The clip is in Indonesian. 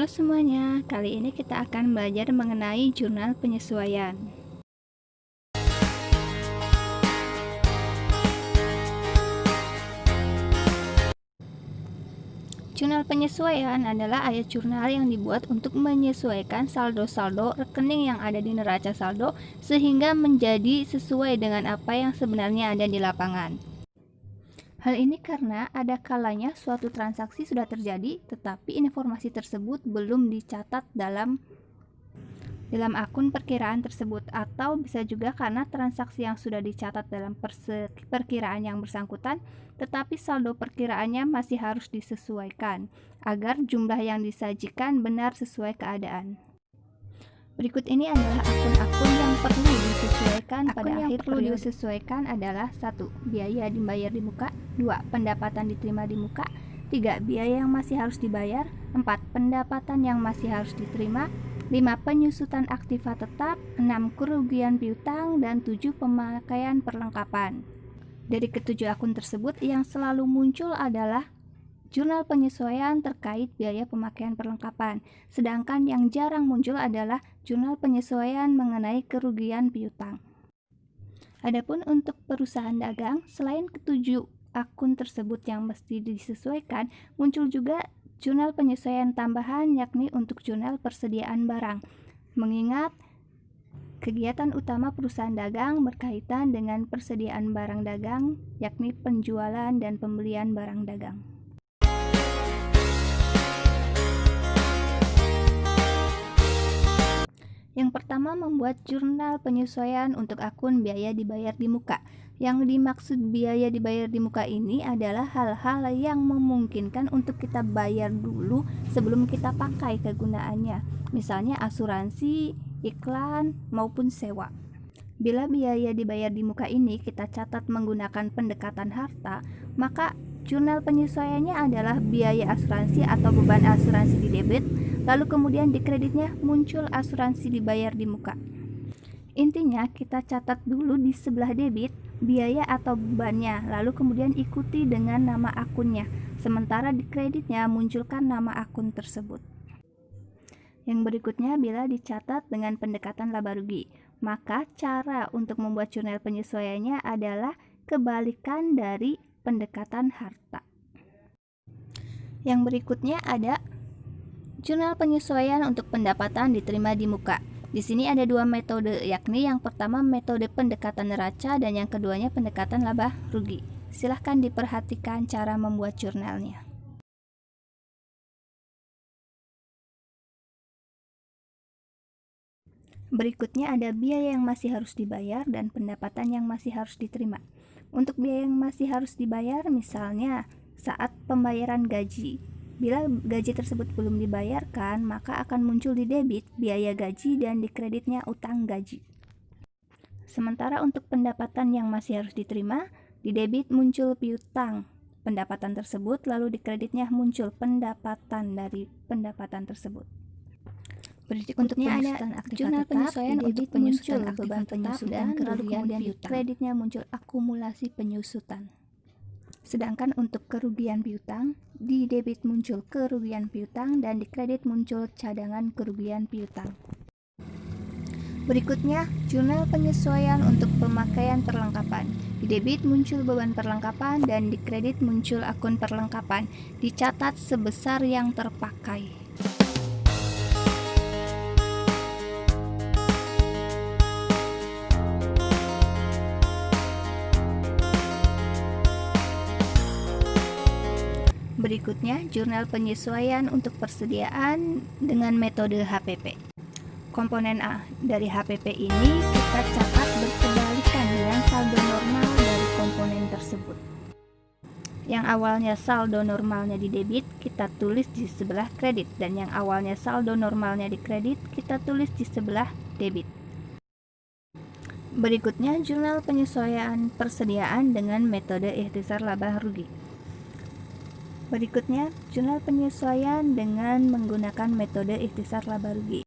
Halo semuanya, kali ini kita akan belajar mengenai jurnal penyesuaian. Jurnal penyesuaian adalah ayat jurnal yang dibuat untuk menyesuaikan saldo-saldo rekening yang ada di neraca saldo sehingga menjadi sesuai dengan apa yang sebenarnya ada di lapangan. Hal ini karena ada kalanya suatu transaksi sudah terjadi, tetapi informasi tersebut belum dicatat dalam akun perkiraan tersebut, atau bisa juga karena transaksi yang sudah dicatat dalam perkiraan yang bersangkutan, tetapi saldo perkiraannya masih harus disesuaikan agar jumlah yang disajikan benar sesuai keadaan. Berikut ini adalah akun-akun yang perlu disesuaikan pada akhir periode. Disesuaikan adalah 1. Biaya dibayar di muka, 2. Pendapatan diterima di muka, 3. Biaya yang masih harus dibayar, 4. Pendapatan yang masih harus diterima, 5. Penyusutan aktiva tetap, 6. Kerugian piutang, dan 7. Pemakaian perlengkapan. Dari ketujuh akun tersebut, yang selalu muncul adalah jurnal penyesuaian terkait biaya pemakaian perlengkapan, sedangkan yang jarang muncul adalah jurnal penyesuaian mengenai kerugian piutang. Adapun untuk perusahaan dagang, selain ketujuh akun tersebut yang mesti disesuaikan, muncul juga jurnal penyesuaian tambahan, yakni untuk jurnal persediaan barang, mengingat kegiatan utama perusahaan dagang berkaitan dengan persediaan barang dagang, yakni penjualan dan pembelian barang dagang. Yang pertama, membuat jurnal penyesuaian untuk akun biaya dibayar di muka. Yang dimaksud biaya dibayar di muka ini adalah hal-hal yang memungkinkan untuk kita bayar dulu sebelum kita pakai kegunaannya, misalnya asuransi, iklan, maupun sewa. Bila biaya dibayar di muka ini kita catat menggunakan pendekatan harta, maka jurnal penyesuaiannya adalah biaya asuransi atau beban asuransi di debit, lalu kemudian di kreditnya muncul asuransi dibayar di muka. Intinya kita catat dulu di sebelah debit biaya atau bebannya, lalu kemudian ikuti dengan nama akunnya, sementara di kreditnya munculkan nama akun tersebut. Yang berikutnya, bila dicatat dengan pendekatan laba rugi, maka cara untuk membuat jurnal penyesuaiannya adalah kebalikan dari pendekatan harta. Yang berikutnya ada jurnal penyesuaian untuk pendapatan diterima di muka. Di sini ada dua metode, yakni yang pertama metode pendekatan neraca dan yang keduanya pendekatan laba rugi. Silahkan diperhatikan cara membuat jurnalnya. Berikutnya ada biaya yang masih harus dibayar dan pendapatan yang masih harus diterima. Untuk biaya yang masih harus dibayar, misalnya saat pembayaran gaji. Bila gaji tersebut belum dibayarkan, maka akan muncul di debit biaya gaji dan di kreditnya utang gaji. Sementara untuk pendapatan yang masih harus diterima, di debit muncul piutang pendapatan tersebut, lalu di kreditnya muncul pendapatan dari pendapatan tersebut. Berikutnya ada jurnal penyesuaian untuk muncul beban penyusutan dan lalu kemudian di kreditnya muncul akumulasi penyusutan. Sedangkan untuk kerugian piutang, di debit muncul kerugian piutang dan di kredit muncul cadangan kerugian piutang. Berikutnya, jurnal penyesuaian untuk pemakaian perlengkapan. Di debit muncul beban perlengkapan dan di kredit muncul akun perlengkapan, dicatat sebesar yang terpakai. Berikutnya, jurnal penyesuaian untuk persediaan dengan metode HPP. Komponen A dari HPP ini kita catat berkebalikan dengan saldo normal dari komponen tersebut. Yang awalnya saldo normalnya di debit, kita tulis di sebelah kredit, dan yang awalnya saldo normalnya di kredit, kita tulis di sebelah debit. Berikutnya, jurnal penyesuaian persediaan dengan metode ikhtisar laba rugi. Berikutnya, jurnal penyesuaian dengan menggunakan metode ikhtisar laba rugi.